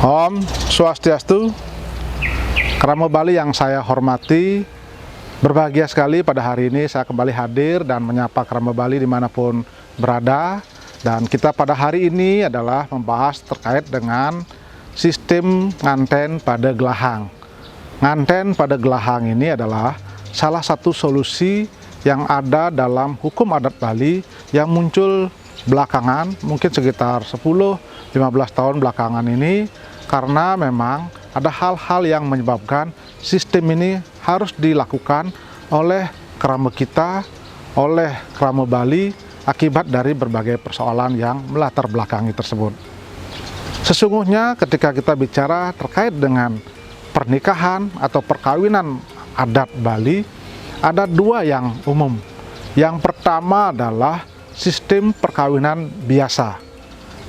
Om Swastiastu, Krama Bali yang saya hormati, berbahagia sekali pada hari ini saya kembali hadir dan menyapa Krama Bali dimanapun berada. Dan kita pada hari ini adalah membahas terkait dengan sistem nganten pada gelahang. Nganten pada gelahang ini adalah salah satu solusi yang ada dalam hukum adat Bali yang muncul belakangan, mungkin sekitar 10-15 tahun belakangan ini, karena memang ada hal-hal yang menyebabkan sistem ini harus dilakukan oleh kerama kita, oleh kerama Bali, akibat dari berbagai persoalan yang melatar belakangi tersebut. Sesungguhnya ketika kita bicara terkait dengan pernikahan atau perkawinan adat Bali, ada dua yang umum. Yang pertama adalah sistem perkawinan biasa.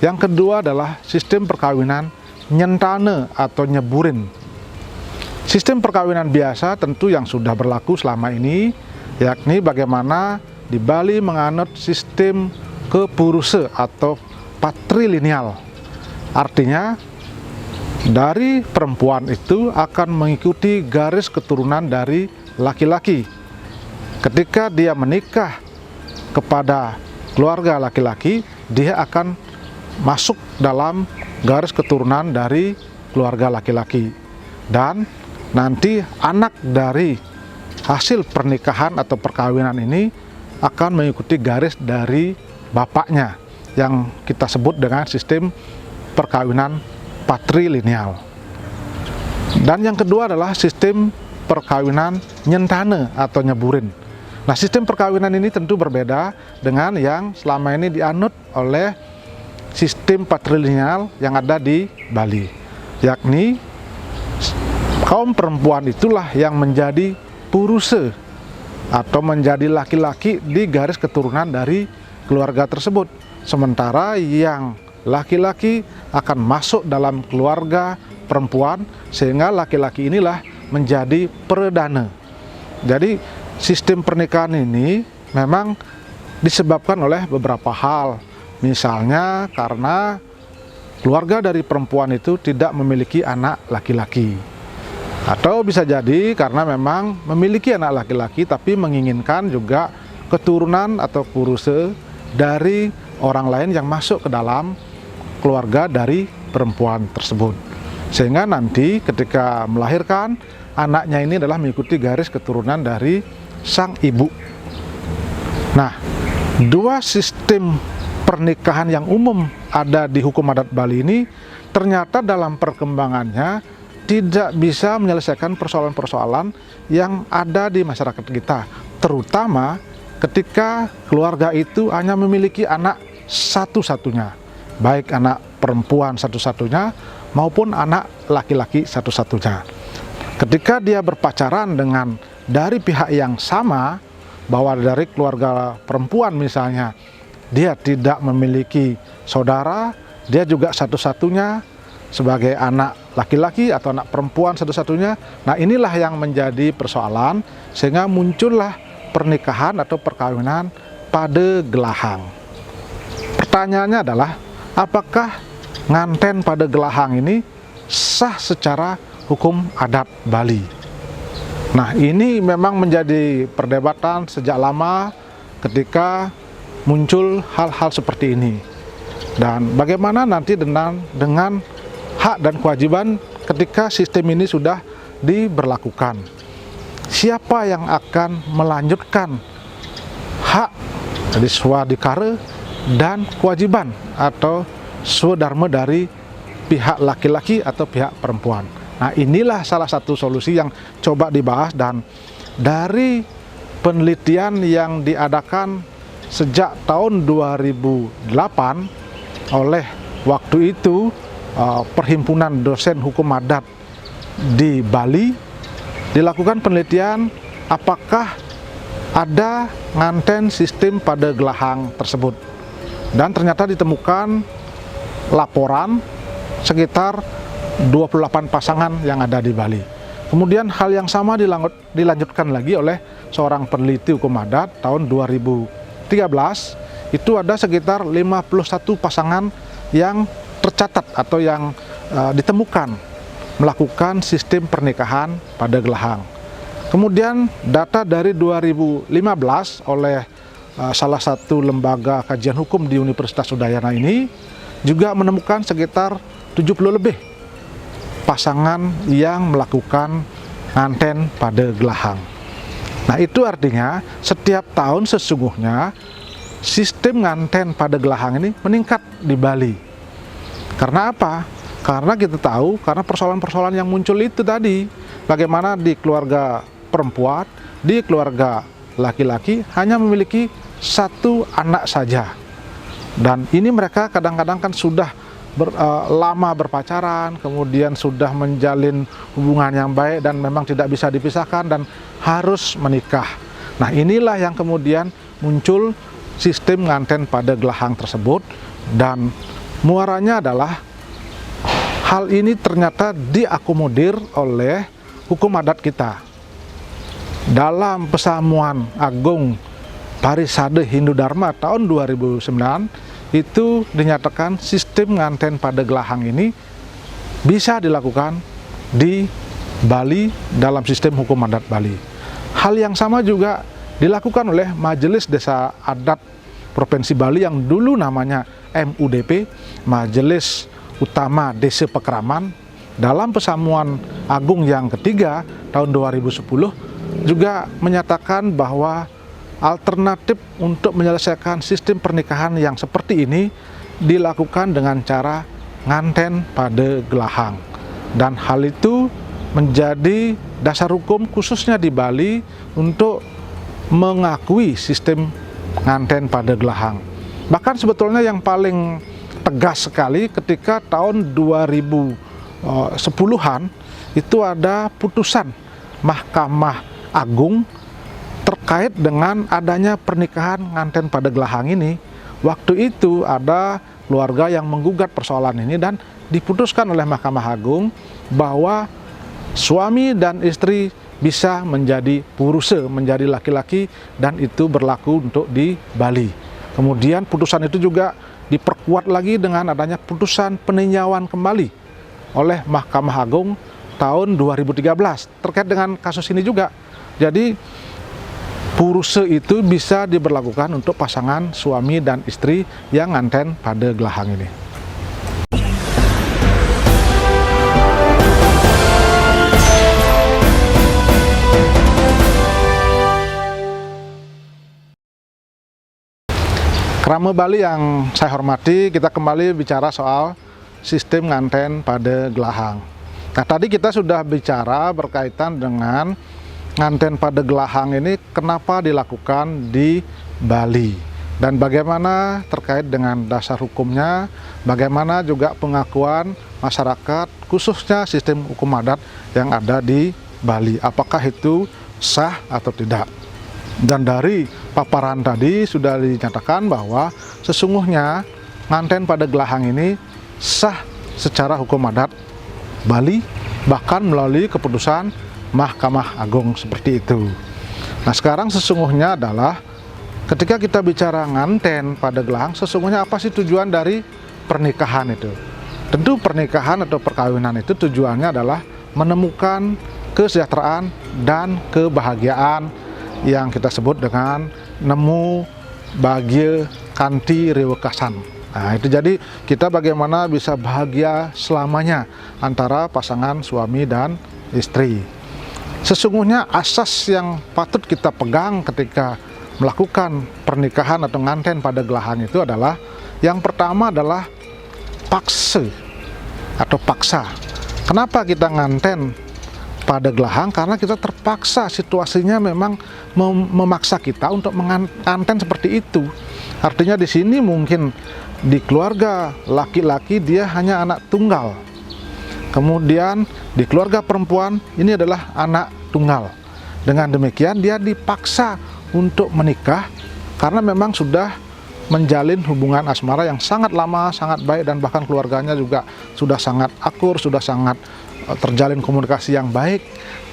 Yang kedua adalah sistem perkawinan nyentane atau nyeburin. Sistem perkawinan biasa tentu yang sudah berlaku selama ini, yakni bagaimana di Bali menganut sistem kepuruse atau patrilineal. Artinya dari perempuan itu akan mengikuti garis keturunan dari laki-laki. Ketika dia menikah kepada keluarga laki-laki, dia akan masuk dalam garis keturunan dari keluarga laki-laki. Dan nanti anak dari hasil pernikahan atau perkawinan ini akan mengikuti garis dari bapaknya, yang kita sebut dengan sistem perkawinan patrilineal. Dan yang kedua adalah sistem perkawinan nyentane atau nyeburin. Nah, sistem perkawinan ini tentu berbeda dengan yang selama ini dianut oleh sistem patrilineal yang ada di Bali, yakni kaum perempuan itulah yang menjadi puruse atau menjadi laki-laki di garis keturunan dari keluarga tersebut. Sementara yang laki-laki akan masuk dalam keluarga perempuan, sehingga laki-laki inilah menjadi peredana. Jadi sistem pernikahan ini memang disebabkan oleh beberapa hal. Misalnya karena keluarga dari perempuan itu tidak memiliki anak laki-laki. Atau bisa jadi karena memang memiliki anak laki-laki tapi menginginkan juga keturunan atau puruse dari orang lain yang masuk ke dalam keluarga dari perempuan tersebut. Sehingga nanti ketika melahirkan, anaknya ini adalah mengikuti garis keturunan dari sang ibu. Nah, dua sistem pernikahan yang umum ada di hukum adat Bali ini ternyata dalam perkembangannya tidak bisa menyelesaikan persoalan-persoalan yang ada di masyarakat kita, terutama ketika keluarga itu hanya memiliki anak satu-satunya, baik anak perempuan satu-satunya maupun anak laki-laki satu-satunya. Ketika dia berpacaran dengan dari pihak yang sama, bahwa dari keluarga perempuan misalnya dia tidak memiliki saudara, dia juga satu-satunya sebagai anak laki-laki atau anak perempuan satu-satunya. Nah, inilah yang menjadi persoalan, sehingga muncullah pernikahan atau perkawinan pada gelahang. Pertanyaannya adalah, apakah nganten pada gelahang ini sah secara hukum adat Bali? Nah, ini memang menjadi perdebatan sejak lama ketika muncul hal-hal seperti ini. Dan bagaimana nanti dengan hak dan kewajiban ketika sistem ini sudah diberlakukan? Siapa yang akan melanjutkan hak dari swadikara dan kewajiban atau swadharma dari pihak laki-laki atau pihak perempuan? Nah, inilah salah satu solusi yang coba dibahas, dan dari penelitian yang diadakan sejak tahun 2008 oleh waktu itu Perhimpunan Dosen Hukum Adat di Bali, dilakukan penelitian apakah ada nganten sistem pada gelahang tersebut, dan ternyata ditemukan laporan sekitar 28 pasangan yang ada di Bali. Kemudian hal yang sama dilanjutkan lagi oleh seorang peneliti hukum adat tahun 2013, itu ada sekitar 51 pasangan yang tercatat atau yang ditemukan melakukan sistem pernikahan pada gelahang. Kemudian data dari 2015 oleh salah satu lembaga kajian hukum di Universitas Udayana ini juga menemukan sekitar 70 lebih pasangan yang melakukan nganten pada gelahang. Nah, itu artinya setiap tahun sesungguhnya sistem nganten pada gelahang ini meningkat di Bali. Karena apa? Karena kita tahu, karena persoalan-persoalan yang muncul itu tadi, bagaimana di keluarga perempuan, di keluarga laki-laki hanya memiliki satu anak saja. Dan ini mereka kadang-kadang kan sudah lama berpacaran, kemudian sudah menjalin hubungan yang baik dan memang tidak bisa dipisahkan dan harus menikah. Nah, inilah yang kemudian muncul sistem nganten pada gelahang tersebut, dan muaranya adalah hal ini ternyata diakomodir oleh hukum adat kita. Dalam Pesamuan Agung Parisade Hindu Dharma tahun 2009 itu dinyatakan sistem nganten pada gelahang ini bisa dilakukan di Bali dalam sistem hukum adat Bali. Hal yang sama juga dilakukan oleh Majelis Desa Adat Provinsi Bali yang dulu namanya MUDP, Majelis Utama Desa Pekraman. Dalam Pesamuan Agung yang ketiga tahun 2010 juga menyatakan bahwa alternatif untuk menyelesaikan sistem pernikahan yang seperti ini dilakukan dengan cara nganten pada gelahang. Dan hal itu menjadi dasar hukum khususnya di Bali untuk mengakui sistem nganten pada gelahang. Bahkan sebetulnya yang paling tegas sekali ketika tahun 2010-an itu ada putusan Mahkamah Agung terkait dengan adanya pernikahan nganten pada gelahang ini. Waktu itu ada keluarga yang menggugat persoalan ini dan diputuskan oleh Mahkamah Agung bahwa suami dan istri bisa menjadi puruse, menjadi laki-laki, dan itu berlaku untuk di Bali. Kemudian putusan itu juga diperkuat lagi dengan adanya putusan peninjauan kembali oleh Mahkamah Agung tahun 2013 terkait dengan kasus ini juga. Jadi puruse itu bisa diberlakukan untuk pasangan suami dan istri yang nganten pada gelahang ini. Krama Bali yang saya hormati, kita kembali bicara soal sistem nganten pada gelahang. Nah, tadi kita sudah bicara berkaitan dengan nganten pada gelahang ini kenapa dilakukan di Bali dan bagaimana terkait dengan dasar hukumnya, bagaimana juga pengakuan masyarakat khususnya sistem hukum adat yang ada di Bali, apakah itu sah atau tidak. Dan dari paparan tadi sudah dinyatakan bahwa sesungguhnya nganten pada gelahang ini sah secara hukum adat Bali, bahkan melalui keputusan Mahkamah Agung seperti itu. Nah, sekarang sesungguhnya adalah ketika kita bicara nganten pada gelahang, sesungguhnya apa sih tujuan dari pernikahan itu? Tentu pernikahan atau perkawinan itu tujuannya adalah menemukan kesejahteraan dan kebahagiaan yang kita sebut dengan nemu bahagia kanti rewekasan. Nah, itu jadi kita bagaimana bisa bahagia selamanya antara pasangan suami dan istri. Sesungguhnya asas yang patut kita pegang ketika melakukan pernikahan atau nganten pada gelahang itu adalah yang pertama adalah paksa atau paksa. Kenapa kita nganten pada gelahang? Karena kita terpaksa, situasinya memang memaksa kita untuk menganten seperti itu. Artinya di sini mungkin di keluarga laki-laki dia hanya anak tunggal. Kemudian di keluarga perempuan ini adalah anak tunggal. Dengan demikian dia dipaksa untuk menikah karena memang sudah menjalin hubungan asmara yang sangat lama, sangat baik, dan bahkan keluarganya juga sudah sangat akur, sudah sangat terjalin komunikasi yang baik.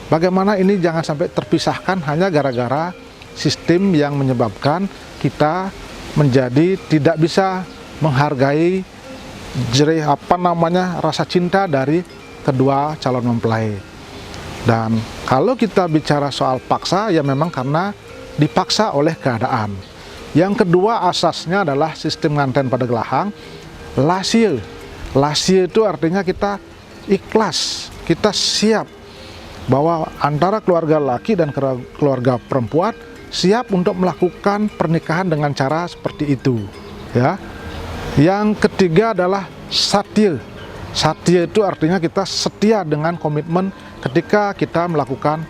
Bagaimana ini jangan sampai terpisahkan hanya gara-gara sistem yang menyebabkan kita menjadi tidak bisa menghargai rasa cinta dari kedua calon mempelai. Dan kalau kita bicara soal paksa, ya memang karena dipaksa oleh keadaan. Yang kedua asasnya adalah sistem nganten pada gelahang, lasye. Lasye itu artinya kita ikhlas, kita siap bahwa antara keluarga laki dan keluarga perempuan siap untuk melakukan pernikahan dengan cara seperti itu, ya. Yang ketiga adalah satya. Satya itu artinya kita setia dengan komitmen ketika kita melakukan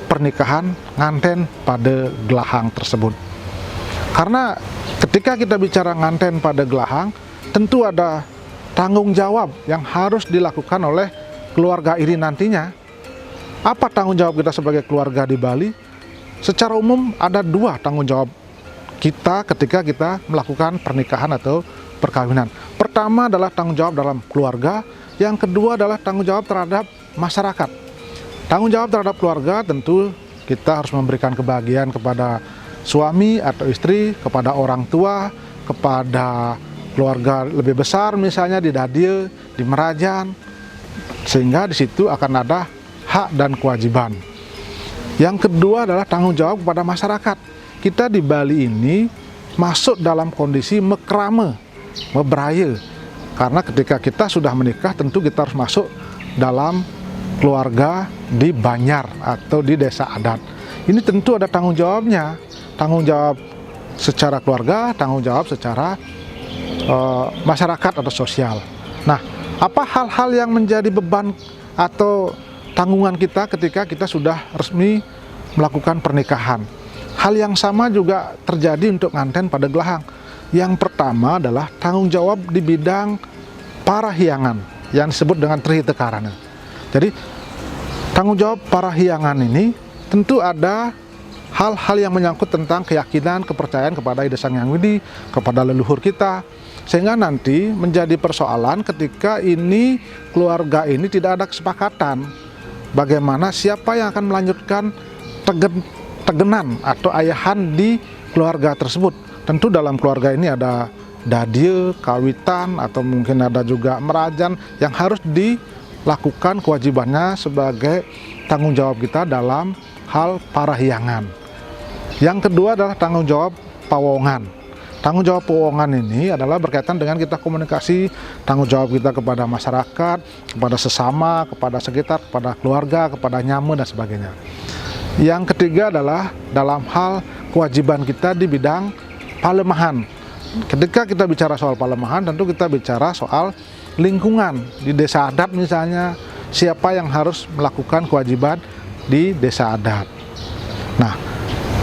pernikahan nganten pada gelahang tersebut. Karena ketika kita bicara nganten pada gelahang, tentu ada tanggung jawab yang harus dilakukan oleh keluarga ini nantinya. Apa tanggung jawab kita sebagai keluarga di Bali? Secara umum ada dua tanggung jawab kita ketika kita melakukan pernikahan atau perkawinan. Pertama adalah tanggung jawab dalam keluarga, yang kedua adalah tanggung jawab terhadap masyarakat. Tanggung jawab terhadap keluarga tentu kita harus memberikan kebahagiaan kepada suami atau istri, kepada orang tua, kepada keluarga lebih besar misalnya di Dadil, di Merajan, sehingga di situ akan ada hak dan kewajiban. Yang kedua adalah tanggung jawab kepada masyarakat. Kita di Bali ini masuk dalam kondisi mekrame, mebraya. Karena ketika kita sudah menikah tentu kita harus masuk dalam keluarga di Banyar atau di desa adat. Ini tentu ada tanggung jawabnya. Tanggung jawab secara keluarga, tanggung jawab secara masyarakat atau sosial. Nah, apa hal-hal yang menjadi beban atau tanggungan kita ketika kita sudah resmi melakukan pernikahan? Hal yang sama juga terjadi untuk nganten pada gelahang. Yang pertama adalah tanggung jawab di bidang parahiangan yang disebut dengan trihitekarana. Jadi tanggung jawab parahiangan ini tentu ada hal-hal yang menyangkut tentang keyakinan, kepercayaan kepada Ida Sang Hyang Widi, kepada leluhur kita, sehingga nanti menjadi persoalan ketika ini keluarga ini tidak ada kesepakatan bagaimana siapa yang akan melanjutkan tegenan atau ayahan di keluarga tersebut. Tentu dalam keluarga ini ada dadil, kawitan, atau mungkin ada juga merajan yang harus dilakukan kewajibannya sebagai tanggung jawab kita dalam hal parahiangan. Yang kedua adalah tanggung jawab pawongan. Tanggung jawab pawongan ini adalah berkaitan dengan kita komunikasi, tanggung jawab kita kepada masyarakat, kepada sesama, kepada sekitar, kepada keluarga, kepada nyamu dan sebagainya. Yang ketiga adalah dalam hal kewajiban kita di bidang palemahan. Ketika kita bicara soal palemahan, tentu kita bicara soal lingkungan. Di desa adat misalnya, siapa yang harus melakukan kewajiban di desa adat. Nah,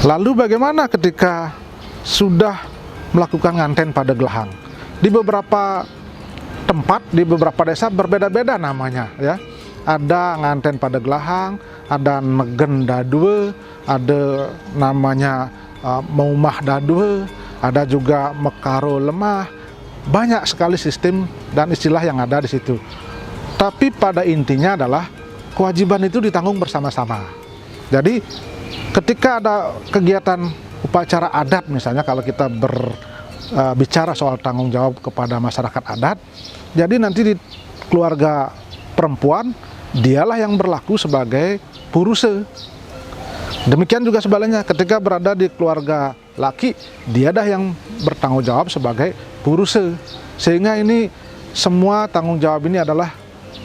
lalu bagaimana ketika sudah melakukan nganten pada gelahang? Di beberapa tempat, di beberapa desa berbeda-beda namanya, ya. Ada nganten pada gelahang, ada negen dadue, ada namanya maumah dadue, ada juga mekaro lemah. Banyak sekali sistem dan istilah yang ada di situ. Tapi pada intinya adalah kewajiban itu ditanggung bersama-sama. Jadi ketika ada kegiatan upacara adat misalnya, kalau kita bicara soal tanggung jawab kepada masyarakat adat, jadi nanti di keluarga perempuan dialah yang berlaku sebagai puruse. Demikian juga sebaliknya, ketika berada di keluarga laki, dialah yang bertanggung jawab sebagai puruse. Sehingga ini semua tanggung jawab ini adalah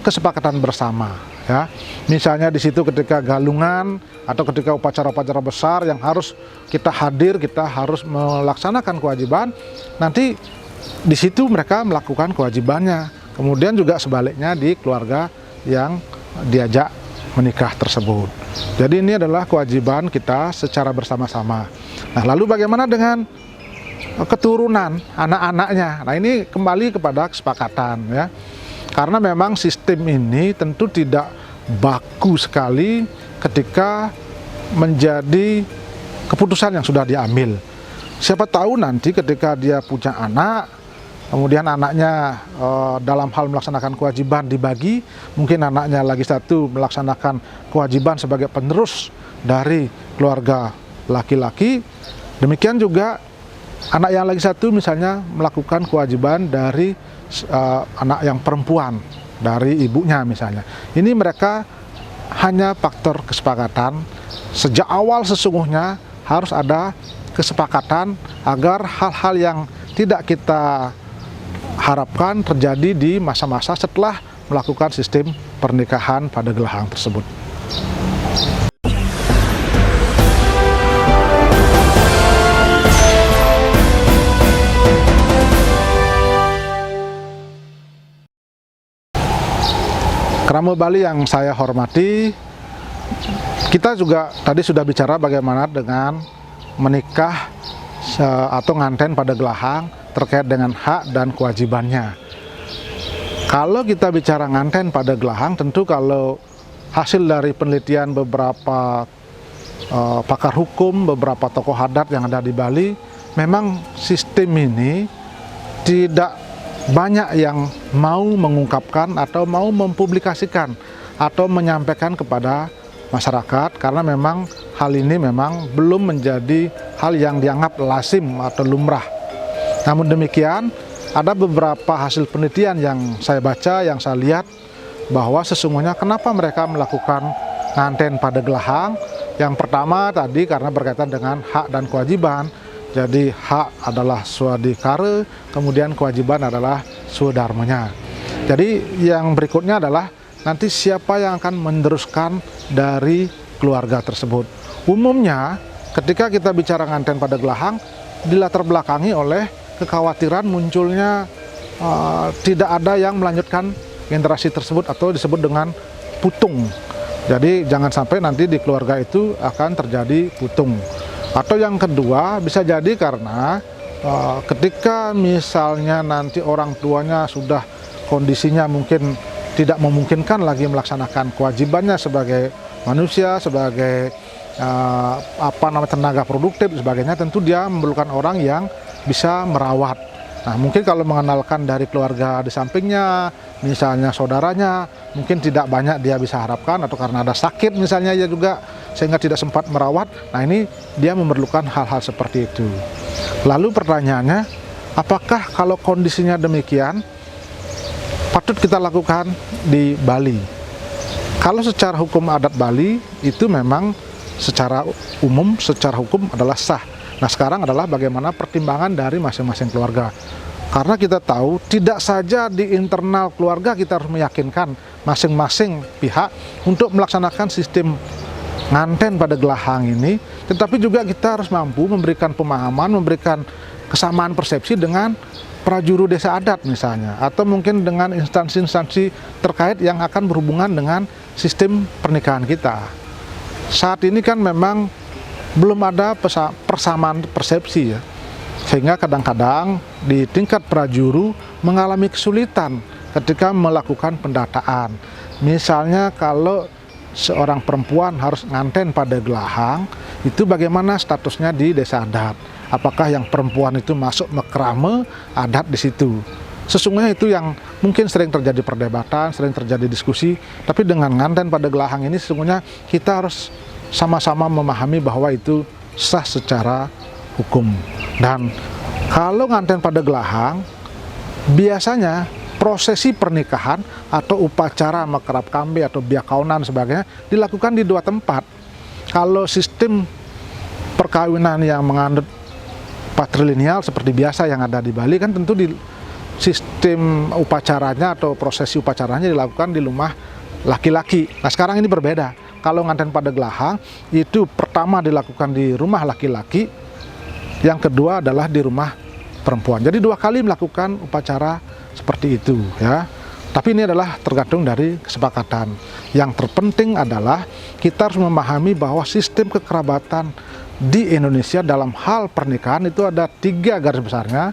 kesepakatan bersama, ya. Misalnya di situ ketika galungan atau ketika upacara-upacara besar yang harus kita hadir, kita harus melaksanakan kewajiban, nanti di situ mereka melakukan kewajibannya. Kemudian juga sebaliknya di keluarga yang diajak menikah tersebut. Jadi ini adalah kewajiban kita secara bersama-sama. Nah, lalu bagaimana dengan keturunan anak-anaknya? Nah, ini kembali kepada kesepakatan, ya. Karena memang sistem ini tentu tidak baku sekali ketika menjadi keputusan yang sudah diambil. Siapa tahu nanti ketika dia punya anak, kemudian anaknya dalam hal melaksanakan kewajiban dibagi, mungkin anaknya lagi satu melaksanakan kewajiban sebagai penerus dari keluarga laki-laki, demikian juga anak yang lagi satu misalnya melakukan kewajiban dari anak yang perempuan dari ibunya misalnya. Ini mereka hanya faktor kesepakatan. Sejak awal sesungguhnya harus ada kesepakatan agar hal-hal yang tidak kita harapkan terjadi di masa-masa setelah melakukan sistem pernikahan pada gelahang tersebut. Kerama Bali yang saya hormati, kita juga tadi sudah bicara bagaimana dengan menikah atau nganten pada gelahang terkait dengan hak dan kewajibannya. Kalau kita bicara nganten pada gelahang, tentu kalau hasil dari penelitian beberapa pakar hukum, beberapa tokoh adat yang ada di Bali, memang sistem ini tidak banyak yang mau mengungkapkan atau mau mempublikasikan atau menyampaikan kepada masyarakat, karena memang hal ini memang belum menjadi hal yang dianggap lazim atau lumrah. Namun demikian, ada beberapa hasil penelitian yang saya baca, yang saya lihat, bahwa sesungguhnya kenapa mereka melakukan nganten pada gelahang. Yang pertama tadi karena berkaitan dengan hak dan kewajiban. Jadi hak adalah swadikara, kemudian kewajiban adalah swadharmanya. Jadi yang berikutnya adalah nanti siapa yang akan meneruskan dari keluarga tersebut. Umumnya ketika kita bicara nganten pada gelahang, dilatar belakangi oleh kekhawatiran munculnya tidak ada yang melanjutkan generasi tersebut atau disebut dengan putung. Jadi jangan sampai nanti di keluarga itu akan terjadi putung. Atau yang kedua bisa jadi karena ketika misalnya nanti orang tuanya sudah kondisinya mungkin tidak memungkinkan lagi melaksanakan kewajibannya sebagai manusia, sebagai tenaga produktif sebagainya, tentu dia memerlukan orang yang bisa merawat. Nah, mungkin kalau mengenalkan dari keluarga di sampingnya, misalnya saudaranya, mungkin tidak banyak dia bisa harapkan, atau karena ada sakit misalnya ya juga, sehingga tidak sempat merawat. Nah, ini dia memerlukan hal-hal seperti itu. Lalu pertanyaannya, apakah kalau kondisinya demikian, patut kita lakukan di Bali? Kalau secara hukum adat Bali, itu memang secara umum, secara hukum adalah sah. Nah, sekarang adalah bagaimana pertimbangan dari masing-masing keluarga. Karena kita tahu tidak saja di internal keluarga kita harus meyakinkan masing-masing pihak untuk melaksanakan sistem nganten pada gelahang ini, tetapi juga kita harus mampu memberikan pemahaman, memberikan kesamaan persepsi dengan prajuru desa adat misalnya, atau mungkin dengan instansi-instansi terkait yang akan berhubungan dengan sistem pernikahan kita. Saat ini kan memang belum ada persamaan persepsi ya, sehingga kadang-kadang di tingkat prajuru mengalami kesulitan ketika melakukan pendataan. Misalnya kalau seorang perempuan harus nganten pada gelahang, itu bagaimana statusnya di desa adat? Apakah yang perempuan itu masuk mekrame adat di situ? Sesungguhnya itu yang mungkin sering terjadi perdebatan, sering terjadi diskusi, tapi dengan nganten pada gelahang ini sesungguhnya kita harus sama-sama memahami bahwa itu sah secara hukum. Dan kalau nganten pada gelahang, biasanya prosesi pernikahan atau upacara mekerap kambe atau biakaunan sebagainya dilakukan di dua tempat. Kalau sistem perkawinan yang menganut patrilineal seperti biasa yang ada di Bali, kan tentu di sistem upacaranya atau prosesi upacaranya dilakukan di rumah laki-laki. Nah, sekarang ini berbeda. Kalau nganten pada gelahang, itu pertama dilakukan di rumah laki-laki, yang kedua adalah di rumah perempuan. Jadi dua kali melakukan upacara seperti itu ya. Tapi ini adalah tergantung dari kesepakatan. Yang terpenting adalah kita harus memahami bahwa sistem kekerabatan di Indonesia dalam hal pernikahan itu ada 3 garis besarnya.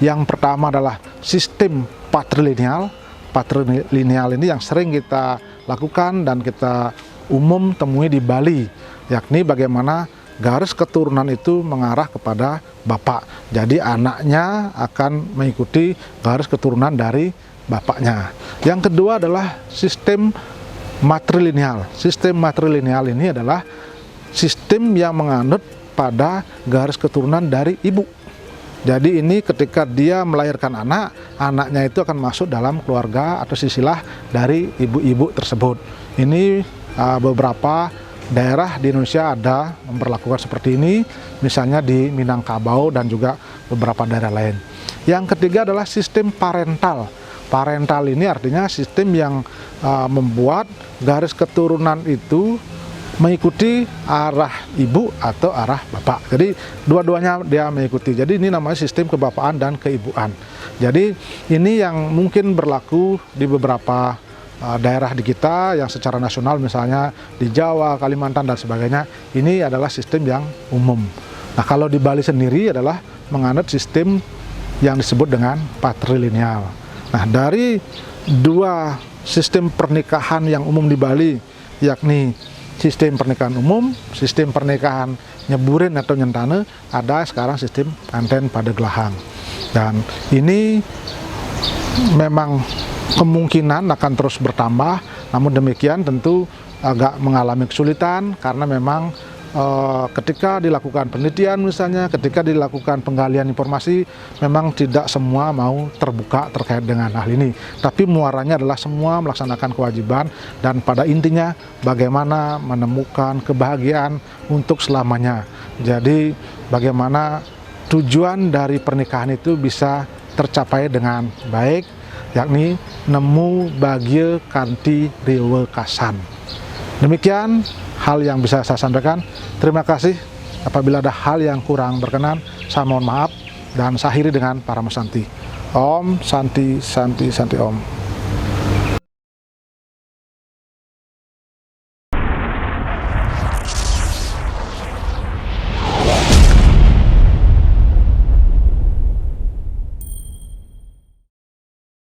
Yang pertama adalah sistem patrilineal. Patrilineal ini yang sering kita lakukan dan kita umum temui di Bali, yakni bagaimana garis keturunan itu mengarah kepada bapak. Jadi anaknya akan mengikuti garis keturunan dari bapaknya. Yang kedua adalah sistem matrilineal. Sistem matrilineal ini adalah sistem yang menganut pada garis keturunan dari ibu. Jadi ini ketika dia melahirkan anak, anaknya itu akan masuk dalam keluarga atau silsilah dari ibu-ibu tersebut. Ini beberapa daerah di Indonesia ada memperlakukan seperti ini, misalnya di Minangkabau dan juga beberapa daerah lain. Yang ketiga adalah sistem parental. Parental ini artinya sistem yang membuat garis keturunan itu mengikuti arah ibu atau arah bapak. Jadi dua-duanya dia mengikuti. Jadi ini namanya sistem kebapaan dan keibuan. Jadi ini yang mungkin berlaku di beberapa daerah di kita yang secara nasional, misalnya di Jawa, Kalimantan dan sebagainya. Ini adalah sistem yang umum. Nah, kalau di Bali sendiri adalah menganut sistem yang disebut dengan patrilineal. Nah, dari dua sistem pernikahan yang umum di Bali, yakni sistem pernikahan umum, sistem pernikahan nyeburin atau nyentane, ada sekarang sistem kanten pada gelahang. Dan ini memang kemungkinan akan terus bertambah, namun demikian tentu agak mengalami kesulitan karena memang ketika dilakukan penelitian misalnya, ketika dilakukan penggalian informasi, memang tidak semua mau terbuka terkait dengan hal ini. Tapi muaranya adalah semua melaksanakan kewajiban dan pada intinya bagaimana menemukan kebahagiaan untuk selamanya. Jadi bagaimana tujuan dari pernikahan itu bisa tercapai dengan baik, yakni nemu bahagia kanthi riwe kasan. Demikian hal yang bisa saya sampaikan. Terima kasih. Apabila ada hal yang kurang berkenan, saya mohon maaf dan saya akhiri dengan para Santi. Om Santi Santi Santi Om.